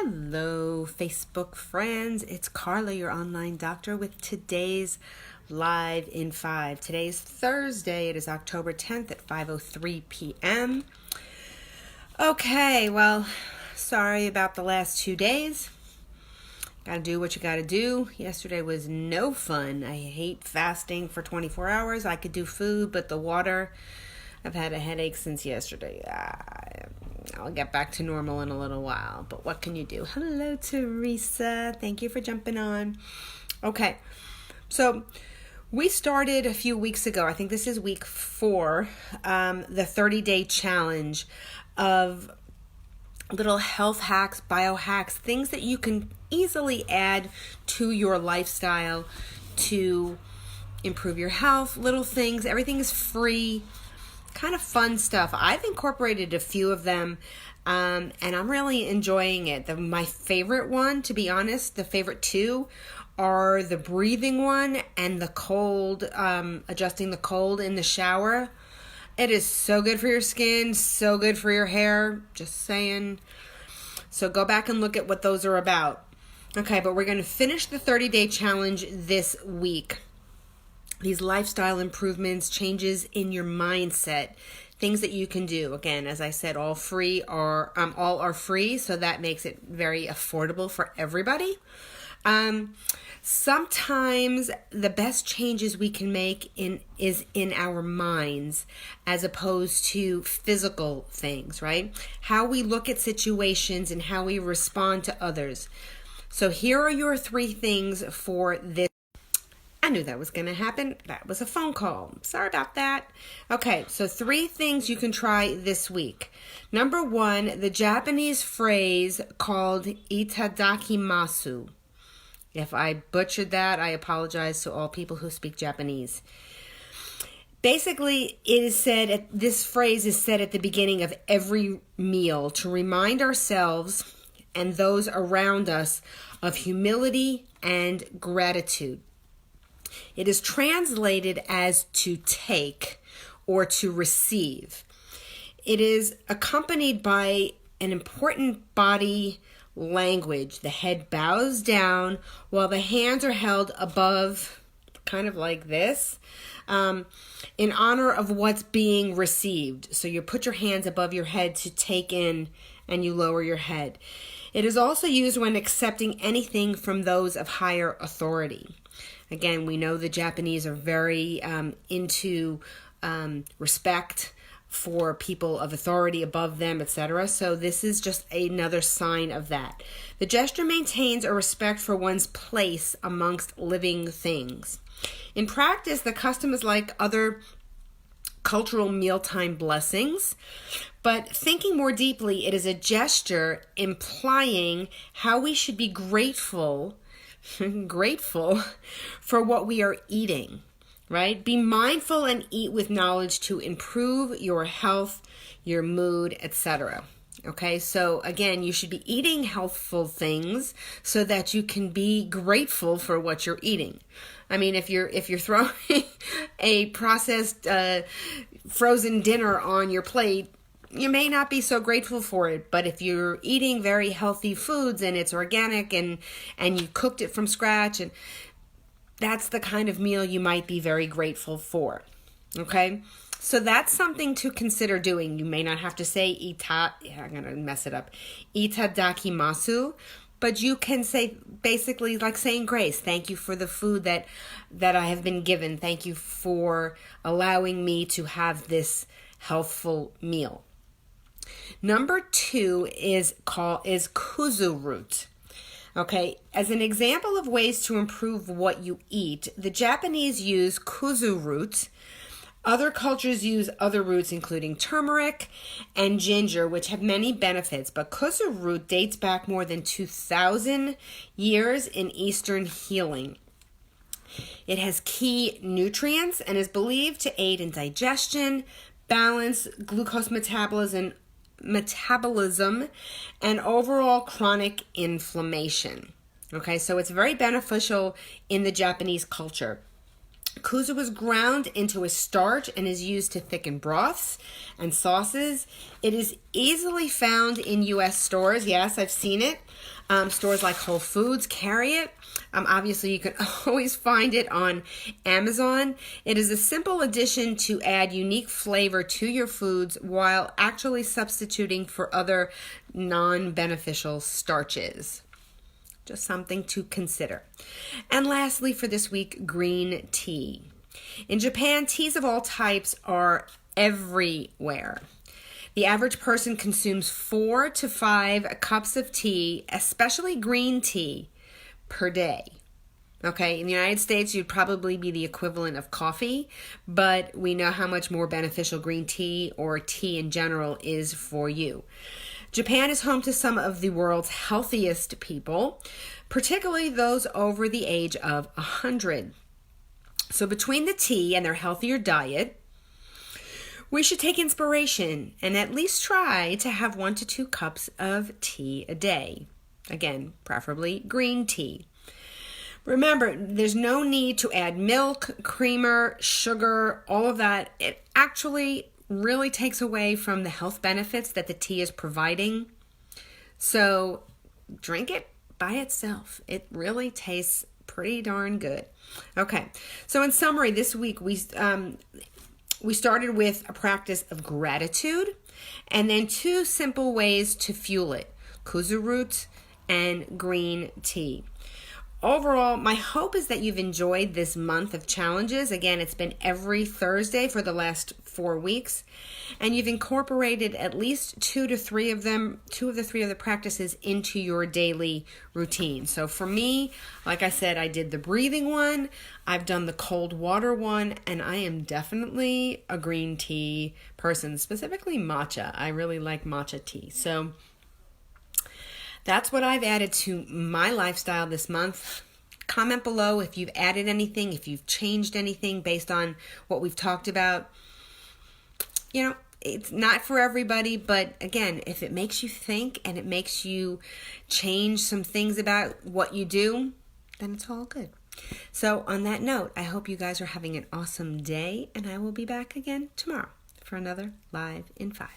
Hello, Facebook friends. It's Carla, your online doctor, with today's Live in 5. Today's Thursday. It is October 10th at 5:03 p.m. Okay, well, sorry about the last 2 days. Gotta do what you gotta do. Yesterday was no fun. I hate fasting for 24 hours. I could do food, but the water, I've had a headache since yesterday. I'll get back to normal in a little while, but what can you do? Hello, Teresa. Thank you for jumping on. Okay, so we started a few weeks ago. I think this is week 4, the 30-day challenge of little health hacks, biohacks, things that you can easily add to your lifestyle to improve your health, little things. Everything is free. Kind of fun stuff. I've incorporated a few of them, and I'm really enjoying it. My favorite one, to be honest, the favorite 2 are the breathing one and the cold, adjusting the cold in the shower. It is so good for your skin, so good for your hair, just saying. So go back and look at what those are about. Okay, but we're going to finish the 30-day challenge this week. These lifestyle improvements, changes in your mindset, things that you can do. Again, as I said, all are free, so that makes it very affordable for everybody. Sometimes the best changes we can make is in our minds as opposed to physical things, right? How we look at situations and how we respond to others. So here are your 3 things for this. I knew that was going to happen. That was a phone call. Sorry about that. Okay, so 3 things you can try this week. Number 1, the Japanese phrase called itadakimasu. If I butchered that, I apologize to all people who speak Japanese. Basically, this phrase is said at the beginning of every meal to remind ourselves and those around us of humility and gratitude. It is translated as to take or to receive. It is accompanied by an important body language. The head bows down while the hands are held above, kind of like this, in honor of what's being received. So you put your hands above your head to take in and you lower your head. It is also used when accepting anything from those of higher authority. Again, we know the Japanese are very into respect for people of authority above them, etc. So this is just another sign of that. The gesture maintains a respect for one's place amongst living things. In practice, the custom is like other cultural mealtime blessings, but thinking more deeply, it is a gesture implying how we should be grateful for what we are eating, right? Be mindful and eat with knowledge to improve your health, your mood, etc. Okay, so again, you should be eating healthful things so that you can be grateful for what you're eating. I mean, if you're throwing a processed frozen dinner on your plate, you may not be so grateful for it, but if you're eating very healthy foods and it's organic and you cooked it from scratch, and that's the kind of meal you might be very grateful for. Okay? So that's something to consider doing. You may not have to say I'm going to mess it up. Itadakimasu, but you can say basically like saying grace. Thank you for the food that I have been given. Thank you for allowing me to have this healthful meal. Number 2 is kuzu root. Okay, as an example of ways to improve what you eat, the Japanese use kuzu root. Other cultures use other roots, including turmeric and ginger, which have many benefits. But kuzu root dates back more than 2,000 years in Eastern healing. It has key nutrients and is believed to aid in digestion, balance, glucose metabolism, and overall chronic inflammation. Okay, so it's very beneficial in the Japanese culture. Kuzu is ground into a starch and is used to thicken broths and sauces. It is easily found in U.S. stores. Yes, I've seen it. Stores like Whole Foods carry it. Obviously, you can always find it on Amazon. It is a simple addition to add unique flavor to your foods while actually substituting for other non-beneficial starches. Just something to consider. And lastly for this week, green tea. In Japan, teas of all types are everywhere. The average person consumes 4 to 5 cups of tea, especially green tea, per day. Okay, in the United States, you'd probably be the equivalent of coffee, but we know how much more beneficial green tea or tea in general is for you. Japan is home to some of the world's healthiest people, particularly those over the age of 100. So between the tea and their healthier diet, we should take inspiration and at least try to have 1 to 2 cups of tea a day. Again, preferably green tea. Remember, there's no need to add milk, creamer, sugar, all of that. It actually really takes away from the health benefits that the tea is providing. So drink it by itself. It really tastes pretty darn good. Okay, so in summary, this week we started with a practice of gratitude and then 2 simple ways to fuel it: kuzu root and green tea. Overall, my hope is that you've enjoyed this month of challenges. Again, it's been every Thursday for the last 4 weeks, and you've incorporated at least 2 to 3 of them, 2 of the 3 of the practices into your daily routine. So for me, like I said, I did the breathing one, I've done the cold water one, and I am definitely a green tea person, specifically matcha. I really like matcha tea. So that's what I've added to my lifestyle this month. Comment below if you've added anything, if you've changed anything based on what we've talked about. You know, it's not for everybody, but again, if it makes you think and it makes you change some things about what you do, then it's all good. So on that note, I hope you guys are having an awesome day, and I will be back again tomorrow for another Live in 5.